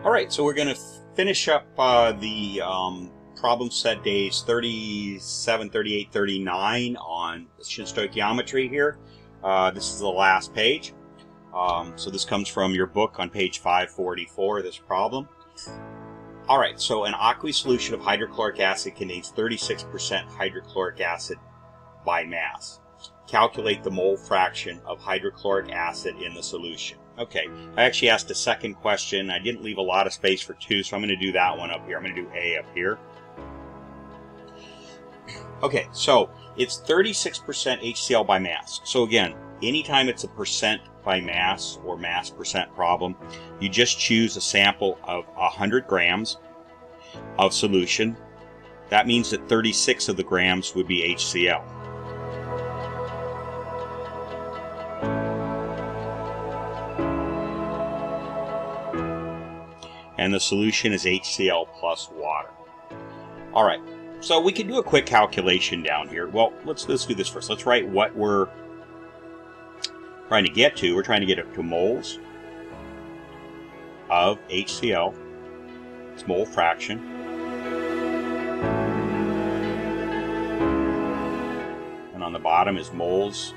Alright, so we're going to finish up the problem set days 37, 38, 39 on stoichiometry here. This is the last page. So this comes from your book on page 544, this problem. Alright, so an aqueous solution of hydrochloric acid contains 36% hydrochloric acid by mass. Calculate the mole fraction of hydrochloric acid in the solution. Okay, I actually asked a second question. I didn't leave a lot of space for two, so I'm going to do that one up here. I'm going to do A up here. Okay, so it's 36% HCl by mass. So again, anytime it's a percent by mass or mass percent problem, you just choose a sample of 100 grams of solution. That means that 36 of the grams would be HCl. And the solution is HCl plus water. Alright, so we can do a quick calculation down here. Well, let's do this first. Let's write what we're trying to get to. We're trying to get up to moles of HCl. It's mole fraction. And on the bottom is moles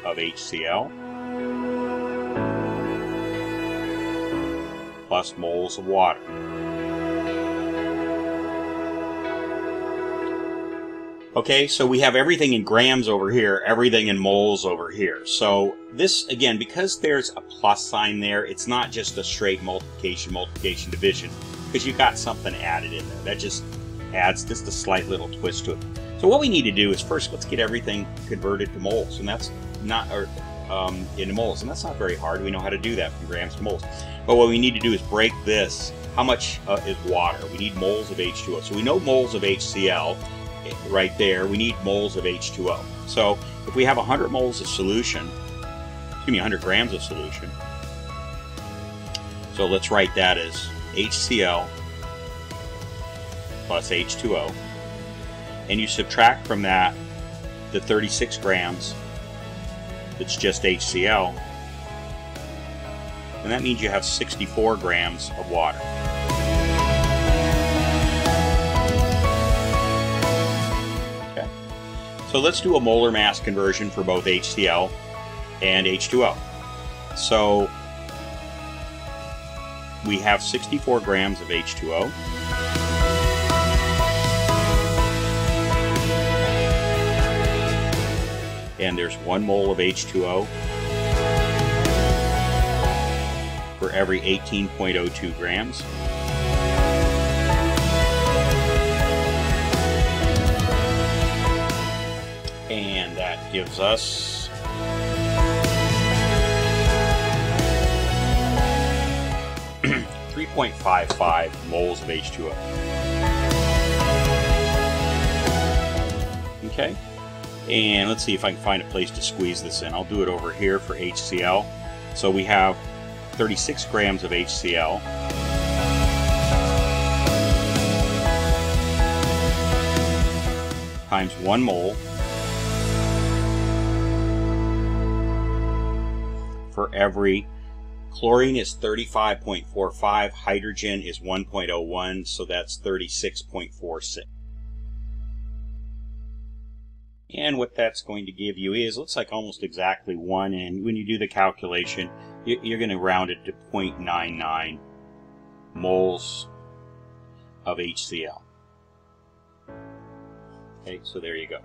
of HCl plus moles of water. Okay, so we have everything in grams over here, everything in moles over here. So this, again, because there's a plus sign there, it's not just a straight multiplication, division, because you've got something added in there. That just adds just a slight little twist to it. So what we need to do is first, let's get everything converted to moles, and that's not, into moles, and that's not very hard. We know how to do that from grams to moles. But what we need to do is break this. How much is water? We need moles of H2O. So we know moles of HCl right there. We need moles of H2O. So if we have 100 moles of solution, 100 grams of solution. So let's write that as HCl plus H2O. And you subtract from that the 36 grams that's just HCl. And that means you have 64 grams of water. Okay. So let's do a molar mass conversion for both HCl and H2O. So we have 64 grams of H2O. And there's 1 mole of H2O for every 18.02 grams. And that gives us 3.55 moles of H2O. Okay. And let's see if I can find a place to squeeze this in. I'll do it over here for HCl. So we have 36 grams of HCl times 1 mole for every chlorine is 35.45, hydrogen is 1.01, so that's 36.46. And what that's going to give you is, looks like almost exactly 1, and when you do the calculation, you're going to round it to 0.99 moles of HCl. Okay, so there you go.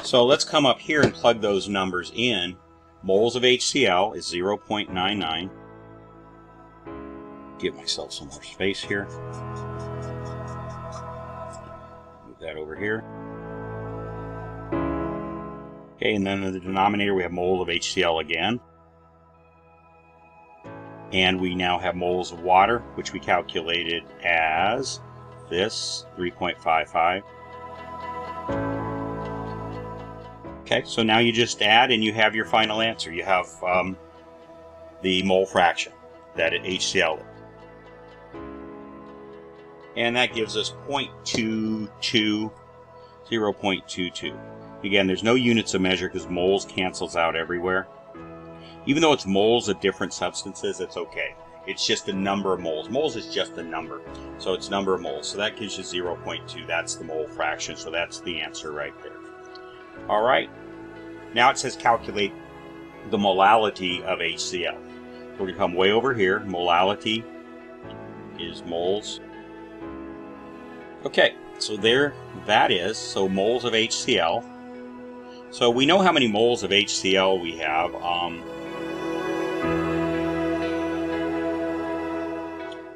So let's come up here and plug those numbers in. Moles of HCl is 0.99. Give myself some more space here. Move that over here. Okay, and then in the denominator we have mole of HCl again. And we now have moles of water, which we calculated as this, 3.55. Okay, so now you just add and you have your final answer. You have the mole fraction that at HCl. And that gives us 0.22, 0.22. Again, there's no units of measure because moles cancels out everywhere. Even though it's moles of different substances, it's okay. It's just a number of moles. Moles is just a number. So it's number of moles. So that gives you 0.2. That's the mole fraction. So that's the answer right there. All right. Now it says calculate the molality of HCl. We're going to come way over here. Molality is moles. Okay, so there that is. So moles of HCl. So we know how many moles of HCl we have.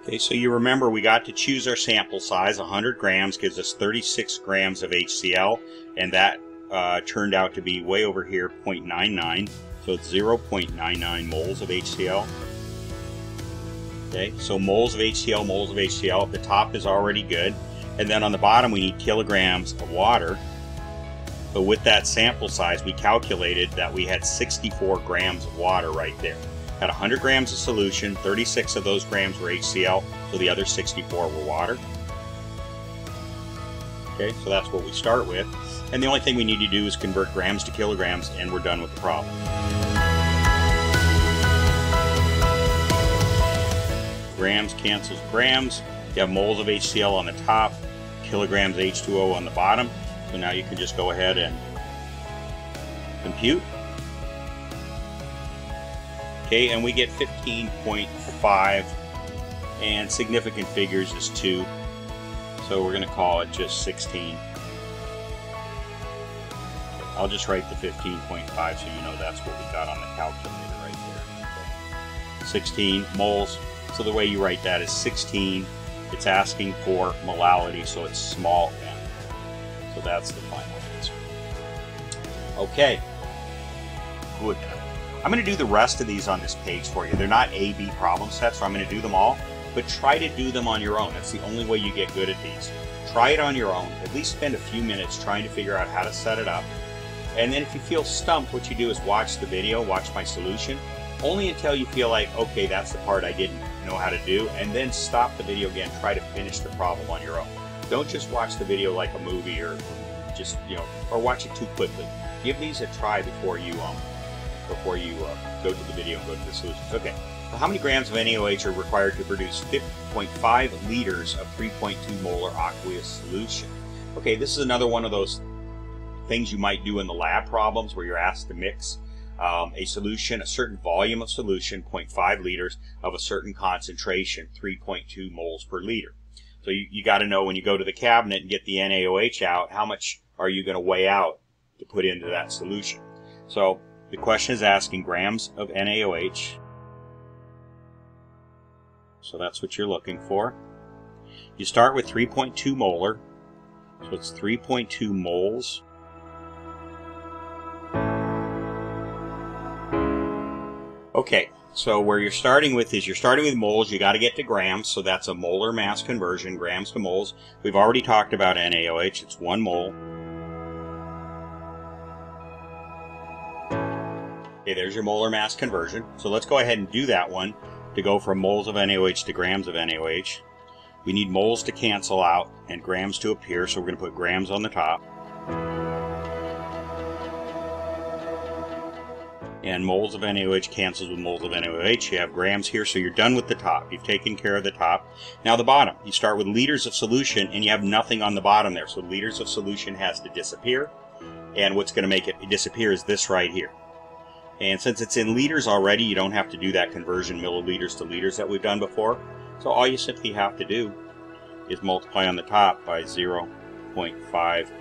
Okay, so you remember we got to choose our sample size. 100 grams gives us 36 grams of HCl, and that turned out to be way over here, 0.99. So it's 0.99 moles of HCl. Okay, so moles of HCl, moles of HCl. At the top is already good. And then on the bottom we need kilograms of water. But with that sample size, we calculated that we had 64 grams of water right there. Had 100 grams of solution, 36 of those grams were HCl, so the other 64 were water. Okay, so that's what we start with. And the only thing we need to do is convert grams to kilograms, and we're done with the problem. Grams cancels grams. You have moles of HCl on the top, kilograms H2O on the bottom. So now you can just go ahead and compute. Okay, and we get 15.5, and significant figures is 2. So we're going to call it just 16. I'll just write the 15.5 so you know that's what we got on the calculator right there. Okay. 16 moles. So the way you write that is 16. It's asking for molality, so it's small m. So that's the final answer. Okay, good. I'm going to do the rest of these on this page for you. They're not A-B problem sets, so I'm going to do them all. But try to do them on your own. That's the only way you get good at these. Try it on your own. At least spend a few minutes trying to figure out how to set it up. And then if you feel stumped, what you do is watch the video, watch my solution, only until you feel like, okay, that's the part I didn't know how to do, and then stop the video again, try to finish the problem on your own. Don't just watch the video like a movie, or just, or watch it too quickly. Give these a try before you go to the video and go to the solutions. Okay, so how many grams of NaOH are required to produce 0.5 liters of 3.2 molar aqueous solution? Okay, this is another one of those things you might do in the lab problems where you're asked to mix a solution, a certain volume of solution, 0.5 liters, of a certain concentration, 3.2 moles per liter. So you got to know when you go to the cabinet and get the NaOH out, how much are you going to weigh out to put into that solution? So the question is asking grams of NaOH. So that's what you're looking for. You start with 3.2 molar, so it's 3.2 moles. Okay, so where you're starting with is you're starting with moles. You got to get to grams, so that's a molar mass conversion, grams to moles. We've already talked about NaOH. It's 1 mole. Okay, there's your molar mass conversion. So let's go ahead and do that one to go from moles of NaOH to grams of NaOH. We need moles to cancel out and grams to appear, so we're going to put grams on the top. And moles of NaOH cancels with moles of NaOH. You have grams here, so you're done with the top. You've taken care of the top. Now the bottom. You start with liters of solution, and you have nothing on the bottom there. So liters of solution has to disappear. And what's going to make it disappear is this right here. And since it's in liters already, you don't have to do that conversion milliliters to liters that we've done before. So all you simply have to do is multiply on the top by 0.50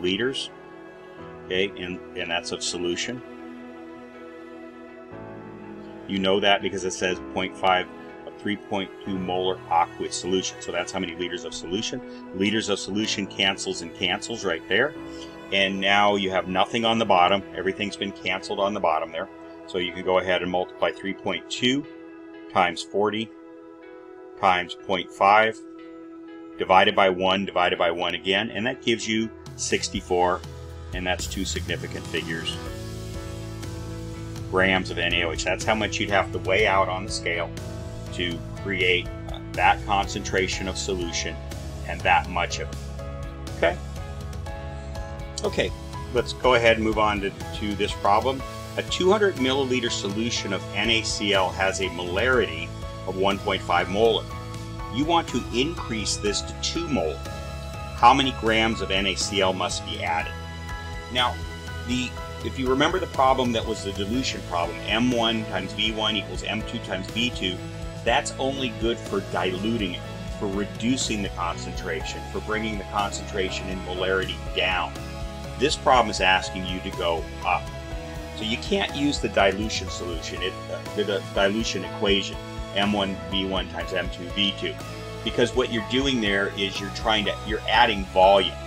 liters. Okay, and that's of solution. You know that because it says 0.5 of 3.2 molar aqueous solution. So that's how many liters of solution. Liters of solution cancels and cancels right there. And now you have nothing on the bottom. Everything's been canceled on the bottom there. So you can go ahead and multiply 3.2 times 40 times 0.5 divided by 1 again. And that gives you 64. And that's 2 significant figures. Grams of NaOH. That's how much you'd have to weigh out on the scale to create that concentration of solution and that much of it. Okay? Okay, let's go ahead and move on to this problem. A 200 milliliter solution of NaCl has a molarity of 1.5 molar. You want to increase this to 2 molar. How many grams of NaCl must be added? Now, if you remember the problem that was the dilution problem, M1 times V1 equals M2 times V2, that's only good for diluting it, for reducing the concentration, for bringing the concentration in molarity down. This problem is asking you to go up. So you can't use the dilution solution, the dilution equation, M1 V1 times M2 V2, because what you're doing there is you're adding volume.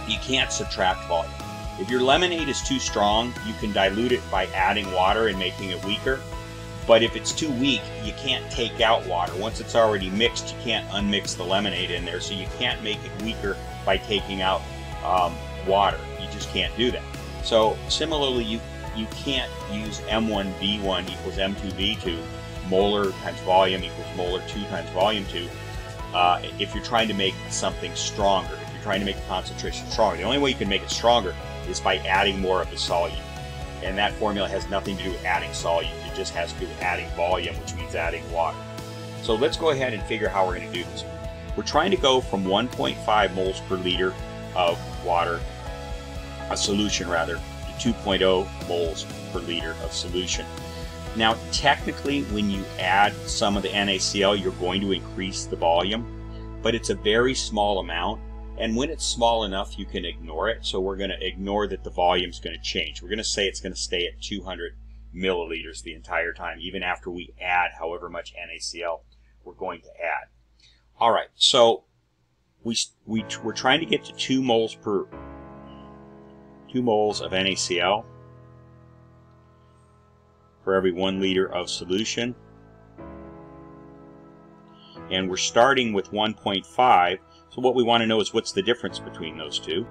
You can't subtract volume. If your lemonade is too strong, you can dilute it by adding water and making it weaker. But if it's too weak, you can't take out water. Once it's already mixed, you can't unmix the lemonade in there, so you can't make it weaker by taking out water. You just can't do that. So similarly, you can't use M1V1 equals M2V2, molar times volume equals molar 2 times volume 2, if you're trying to make something stronger, if you're trying to make the concentration stronger. The only way you can make it stronger is by adding more of the solute. And that formula has nothing to do with adding solute. It just has to do with adding volume, which means adding water. So let's go ahead and figure how we're going to do this. We're trying to go from 1.5 moles per liter of water, a solution rather, to 2.0 moles per liter of solution. Now, technically, when you add some of the NaCl, you're going to increase the volume, but it's a very small amount. And when it's small enough, you can ignore it. So we're going to ignore that the volume is going to change. We're going to say it's going to stay at 200 milliliters the entire time, even after we add however much NaCl we're going to add. All right, so we're trying to get to 2 moles of NaCl for every 1 liter of solution. And we're starting with 1.5. So what we want to know is what's the difference between those two.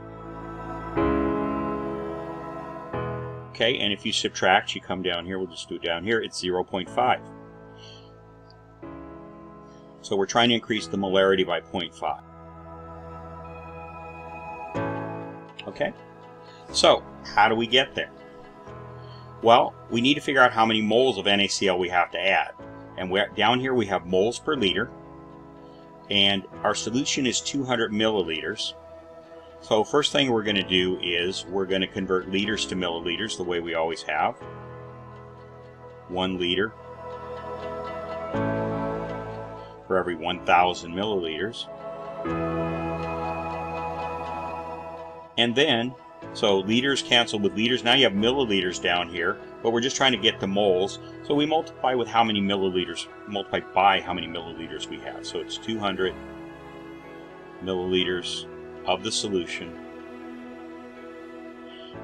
Okay, and if you subtract, you come down here, we'll just do it down here, it's 0.5. So we're trying to increase the molarity by 0.5. Okay, so how do we get there? Well, we need to figure out how many moles of NaCl we have to add. And down here we have moles per liter. And our solution is 200 milliliters. So first thing we're going to do is we're going to convert liters to milliliters the way we always have. 1 liter for every 1,000 milliliters. And then, so liters cancel with liters. Now you have milliliters down here, but we're just trying to get to moles. So we multiply with how many milliliters, multiply by how many milliliters we have. So it's 200 milliliters of the solution.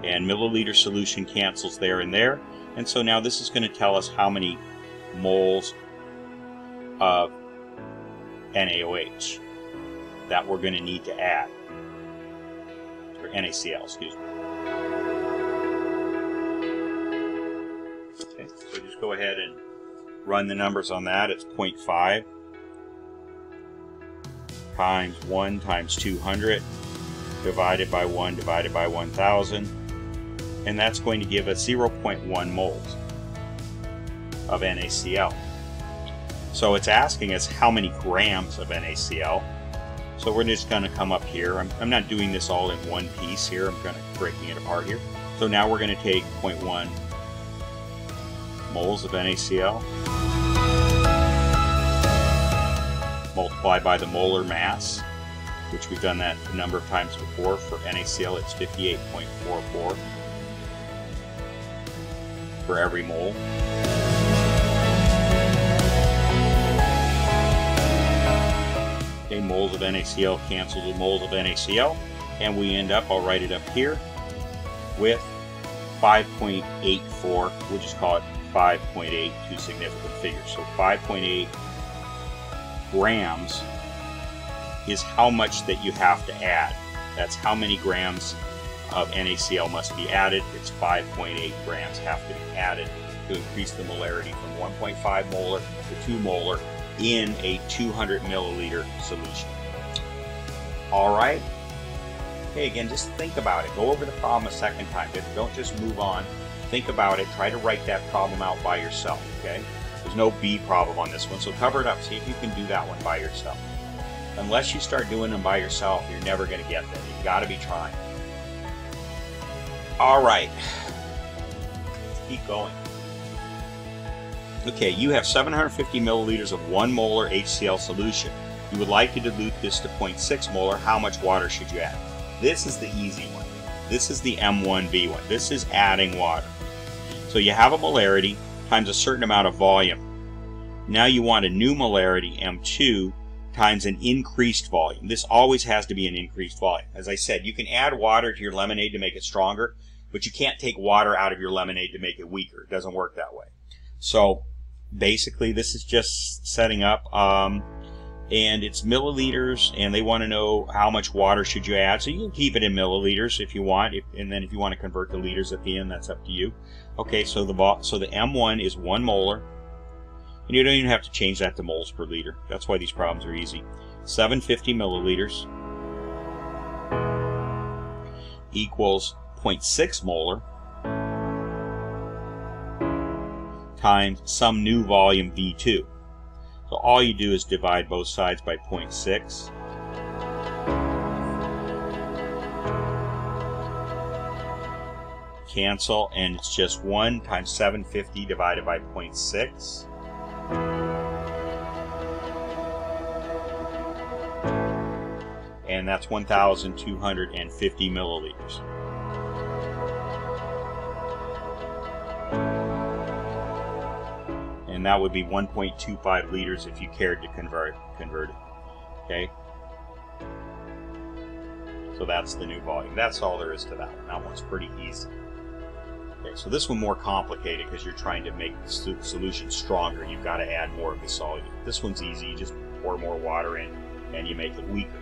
And milliliter solution cancels there and there. And so now this is going to tell us how many moles of NaOH that we're going to need to add. Or NaCl, excuse me. Okay, so just go ahead and run the numbers on that. It's 0.5 times 1 times 200 divided by 1 divided by 1,000. And that's going to give us 0.1 moles of NaCl. So it's asking us how many grams of NaCl. So we're just going to come up here. I'm not doing this all in one piece here. I'm kind of breaking it apart here. So now we're going to take 0.1 moles of NaCl, multiply by the molar mass, which we've done that a number of times before. For NaCl, it's 58.44 for every mole. Okay, moles of NaCl cancels with moles of NaCl, and we end up, I'll write it up here, with 5.84, we'll just call it 5.8, two significant figures. So 5.8 grams is how much that you have to add. That's how many grams of NaCl must be added. It's 5.8 grams have to be added to increase the molarity from 1.5 molar to 2 molar in a 200 milliliter solution. All right. Okay, again, just think about it. Go over the problem a second time. Don't just move on. Think about it. Try to write that problem out by yourself, okay? There's no B problem on this one, so cover it up. See if you can do that one by yourself. Unless you start doing them by yourself, you're never going to get there. You've got to be trying. All right. Let's keep going. Okay, you have 750 milliliters of 1 molar HCl solution. You would like to dilute this to 0.6 molar. How much water should you add? This is the easy one. This is the M1V one. This is adding water. So you have a molarity times a certain amount of volume. Now you want a new molarity, M2, times an increased volume. This always has to be an increased volume. As I said, you can add water to your lemonade to make it stronger, but you can't take water out of your lemonade to make it weaker. It doesn't work that way. So basically this is just setting up, and it's milliliters, and they want to know how much water should you add. So you can keep it in milliliters if you want, and then if you want to convert to liters at the end, that's up to you. Okay, so the M1 is 1 molar, and you don't even have to change that to moles per liter. That's why these problems are easy. 750 milliliters equals 0.6 molar times some new volume V2. So all you do is divide both sides by 0.6. Cancel, and it's just 1 times 750 divided by 0.6. And that's 1,250 milliliters. And that would be 1.25 liters if you cared to convert it. Okay? So that's the new volume. That's all there is to that one. That one's pretty easy. Okay, so this one more complicated because you're trying to make the solution stronger. You've got to add more of the solute. This one's easy. You just pour more water in and you make it weaker.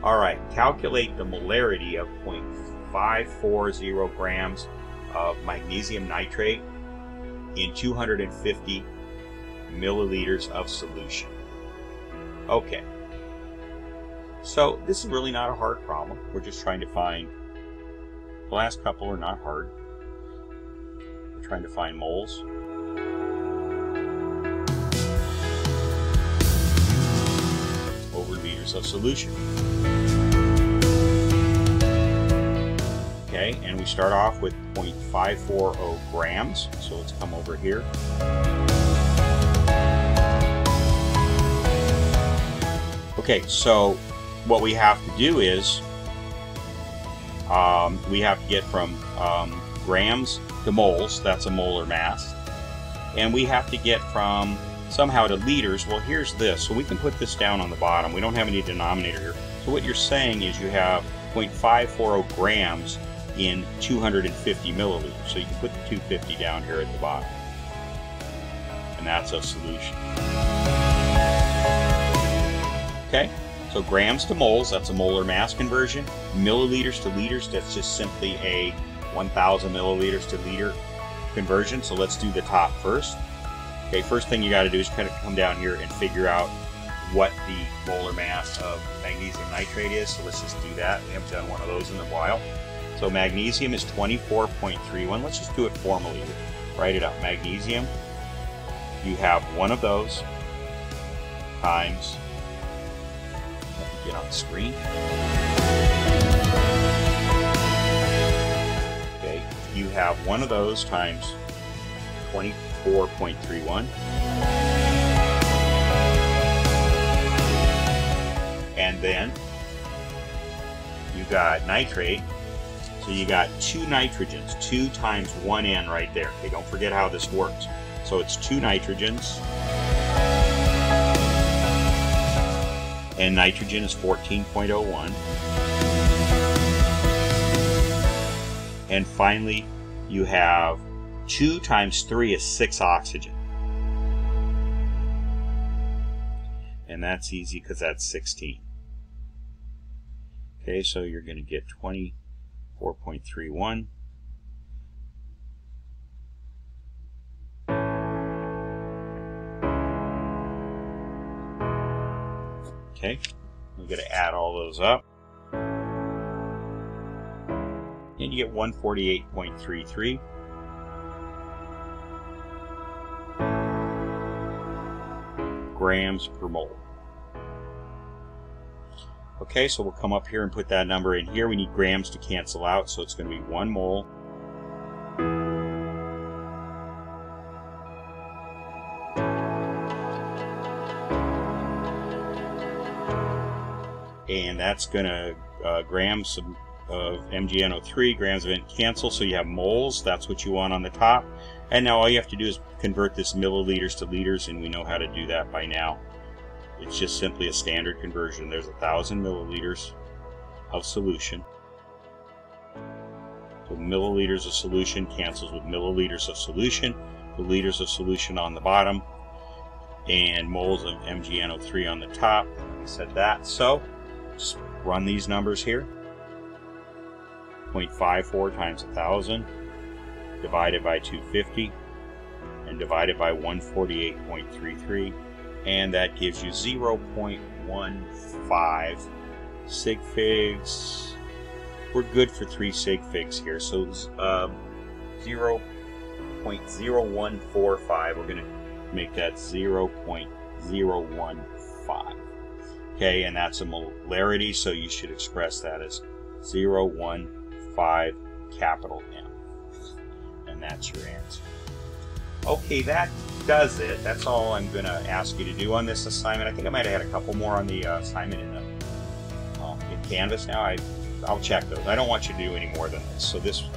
Alright, calculate the molarity of 0.540 grams of magnesium nitrate in 250 milliliters of solution. Okay, so this is really not a hard problem. We're just trying to find, the last couple are not hard. We're trying to find moles. Over liters of solution. Okay, and we start off with 0.540 grams, so let's come over here. Okay, so what we have to do is we have to get from grams to moles, that's a molar mass, and we have to get from somehow to liters. Well, here's this, so we can put this down on the bottom. We don't have any denominator here. So what you're saying is you have 0.540 grams in 250 milliliters. So you can put the 250 down here at the bottom. And that's a solution. Okay, so grams to moles, that's a molar mass conversion. Milliliters to liters, that's just simply a 1,000 milliliters to liter conversion. So let's do the top first. Okay, first thing you got to do is kind of come down here and figure out what the molar mass of magnesium nitrate is. So let's just do that. We haven't done one of those in a while. So magnesium is 24.31. Let's just do it formally. Write it out. Magnesium, you have one of those times, let me get on the screen. Okay, you have one of those times 24.31. And then you got nitrate. So you got 2 nitrogens, 2 times 1N right there. Okay, don't forget how this works. So it's 2 nitrogens. And nitrogen is 14.01. And finally, you have 2 times 3 is 6 oxygen. And that's easy because that's 16. Okay, so you're going to get 24.31. Okay, we're going to add all those up. And you get 148.33. grams per mole. Okay, so we'll come up here and put that number in here. We need grams to cancel out, so it's going to be 1 mole. And that's going to grams of MgNO3, grams of it cancel, so you have moles. That's what you want on the top. And now all you have to do is convert this milliliters to liters, and we know how to do that by now. It's just simply a standard conversion. There's 1,000 milliliters of solution. So milliliters of solution cancels with milliliters of solution, the liters of solution on the bottom, and moles of MgNO3 on the top. I said that. So just run these numbers here. 0.54 times 1,000 divided by 250 and divided by 148.33, and that gives you 0.15 sig figs. We're good for 3 sig figs here, so 0.0145. We're going to make that 0.015. Okay, and that's a molarity, so you should express that as 0.15 capital M. And that's your answer. Okay, that does it. That's all I'm going to ask you to do on this assignment. I think I might have had a couple more on the assignment in Canvas now. I'll check those. I don't want you to do any more than this. So this one.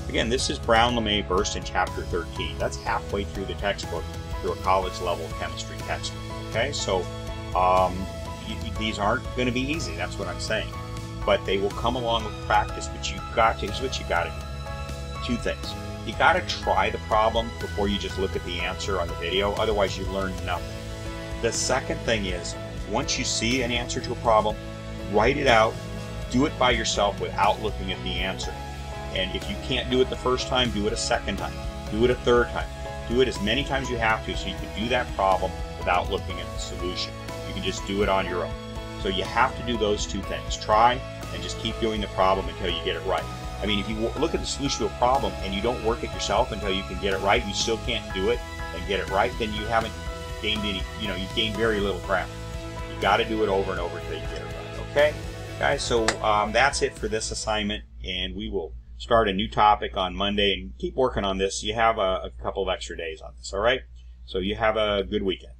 Again, this is Brown-LeMay burst in Chapter 13. That's halfway through the textbook, through a college-level chemistry textbook. Okay, so these aren't going to be easy. That's what I'm saying. But they will come along with practice. But you've got to. Here's what you got to do. 2 things. You got to try the problem before you just look at the answer on the video. Otherwise, you learn nothing. The second thing is, once you see an answer to a problem, write it out. Do it by yourself without looking at the answer. And if you can't do it the first time, do it a second time. Do it a third time. Do it as many times as you have to, so you can do that problem without looking at the solution. You can just do it on your own. So you have to do those 2 things. Try and just keep doing the problem until you get it right. I mean, if you look at the solution to a problem and you don't work it yourself until you can get it right, you still can't do it and get it right, then you haven't gained any, you've gained very little ground. You got to do it over and over until you get it right. Okay, guys, so that's it for this assignment, and we will start a new topic on Monday and keep working on this. You have a couple of extra days on this, all right? So you have a good weekend.